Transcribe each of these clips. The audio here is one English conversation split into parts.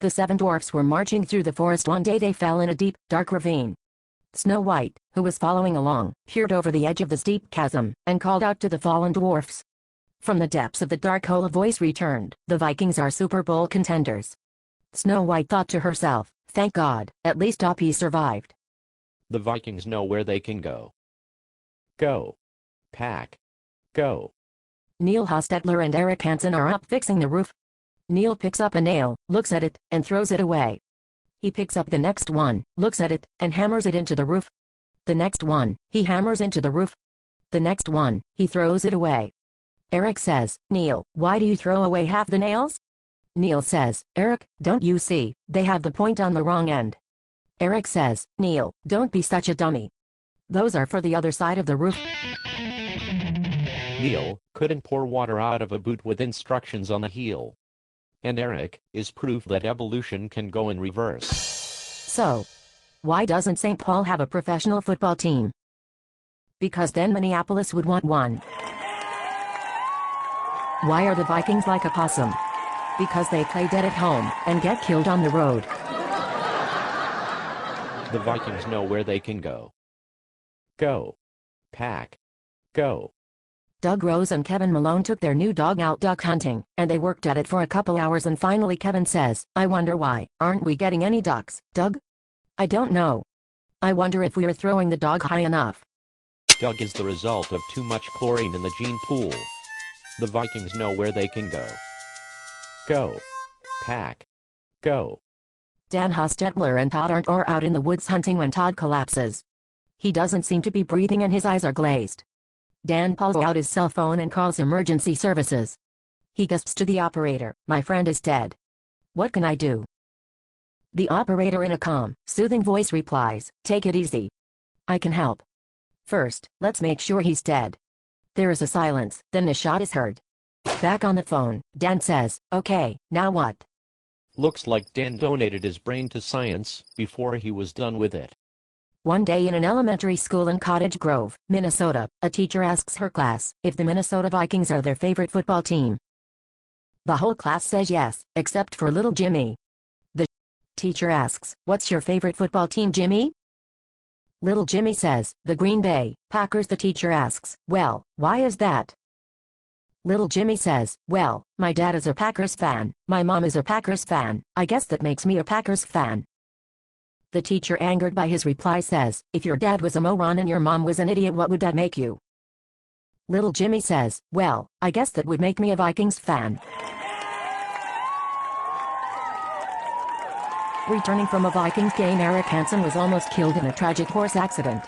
The 7 dwarfs were marching through the forest. One day they fell in a deep, dark ravine. Snow White, who was following along, peered over the edge of the steep chasm, and called out to the fallen dwarfs. From the depths of the dark hole a voice returned, "The Vikings are Super Bowl contenders." Snow White thought to herself, "Thank God, at least Oppie survived." The Vikings know where they can go. Go. Pack. Go. Neil Hostetler and Eric Hansen are up fixing the roof. Neil picks up a nail, looks at it, and throws it away. He picks up the next one, looks at it, and hammers it into the roof. The next one, he hammers into the roof. The next one, he throws it away. Eric says, "Neil, why do you throw away half the nails?" Neil says, "Eric, don't you see, they have the point on the wrong end." Eric says, "Neil, don't be such a dummy. Those are for the other side of the roof." Neil couldn't pour water out of a boot with instructions on the heel. And Eric is proof that evolution can go in reverse. So, why doesn't St. Paul have a professional football team? Because then Minneapolis would want one. Why are the Vikings like a possum? Because they play dead at home and get killed on the road. The Vikings know where they can go. Go. Pack. Go. Doug Rose and Kevin Malone took their new dog out duck hunting, and they worked at it for a couple hours, and finally Kevin says, "I wonder why aren't we getting any ducks, Doug?" "I don't know. I wonder if we are throwing the dog high enough." Doug is the result of too much chlorine in the gene pool. The Vikings know where they can go. Go. Pack. Go. Dan Hostetler and Todd are out in the woods hunting when Todd collapses. He doesn't seem to be breathing and his eyes are glazed. Dan pulls out his cell phone and calls emergency services. He gasps to the operator, "My friend is dead. What can I do?" The operator in a calm, soothing voice replies, "Take it easy. I can help. First, let's make sure he's dead." There is a silence, then a shot is heard. Back on the phone, Dan says, "Okay, now what?" Looks like Dan donated his brain to science before he was done with it. One day in an elementary school in Cottage Grove, Minnesota, a teacher asks her class if the Minnesota Vikings are their favorite football team. The whole class says yes, except for little Jimmy. The teacher asks, "What's your favorite football team, Jimmy?" Little Jimmy says, "The Green Bay Packers." The teacher asks, "Well, why is that?" Little Jimmy says, "Well, my dad is a Packers fan, my mom is a Packers fan, I guess that makes me a Packers fan." The teacher, angered by his reply, says, "If your dad was a moron and your mom was an idiot, what would that make you?" Little Jimmy says, "Well, I guess that would make me a Vikings fan." Returning from a Vikings game, Eric Hansen was almost killed in a tragic horse accident.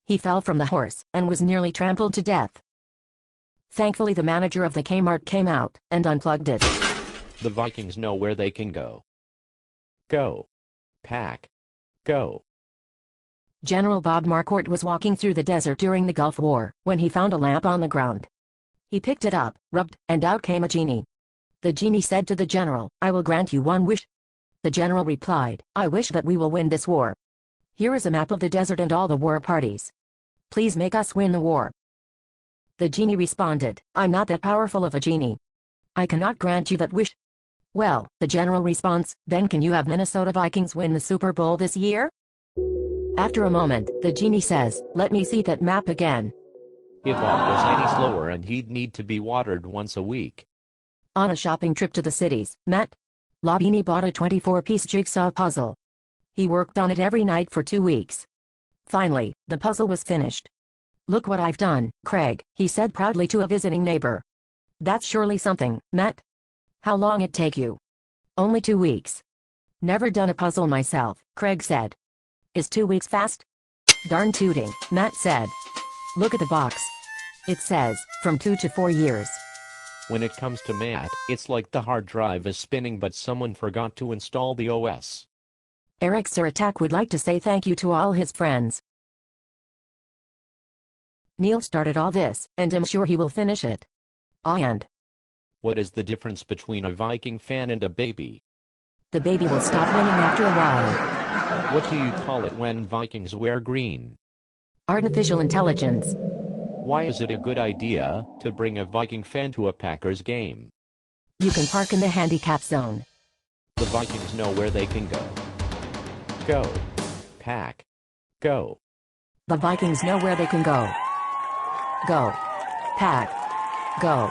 He fell from the horse and was nearly trampled to death. Thankfully, the manager of the Kmart came out and unplugged it. The Vikings know where they can go. Go. Pack. Go. General Bob Marquardt was walking through the desert during the Gulf War when he found a lamp on the ground. He picked it up, rubbed, and out came a genie. The genie said to the general, "I will grant you one wish." The general replied, "I wish that we will win this war. Here is a map of the desert and all the war parties. Please make us win the war." The genie responded, "I'm not that powerful of a genie. I cannot grant you that wish." "Well," the general responds, "then can you have Minnesota Vikings win the Super Bowl this year?" After a moment, the genie says, "Let me see that map again." If Bob was any slower, and he'd need to be watered once a week. On a shopping trip to the cities, Matt Labini bought a 24-piece jigsaw puzzle. He worked on it every night for 2 weeks. Finally, the puzzle was finished. "Look what I've done, Craig," he said proudly to a visiting neighbor. "That's surely something, Matt. How long it take you?" "Only 2 weeks. Never done a puzzle myself," Craig said. "Is 2 weeks fast?" "Darn tooting," Matt said. "Look at the box. It says, from 2 to 4 years. When it comes to Matt, it's like the hard drive is spinning but someone forgot to install the OS. Eric Suratak would like to say thank you to all his friends. Neil started all this, and I'm sure he will finish it. And What is the difference between a Viking fan and a baby? the baby will stop winning after a while. What do you call it when Vikings wear green? Artificial intelligence. Why is it a good idea to bring a Viking fan to a Packers game? You can park in the handicap zone. The Vikings know where they can go. Go. Pack. Go. The Vikings know where they can go. Go. Pack. Go.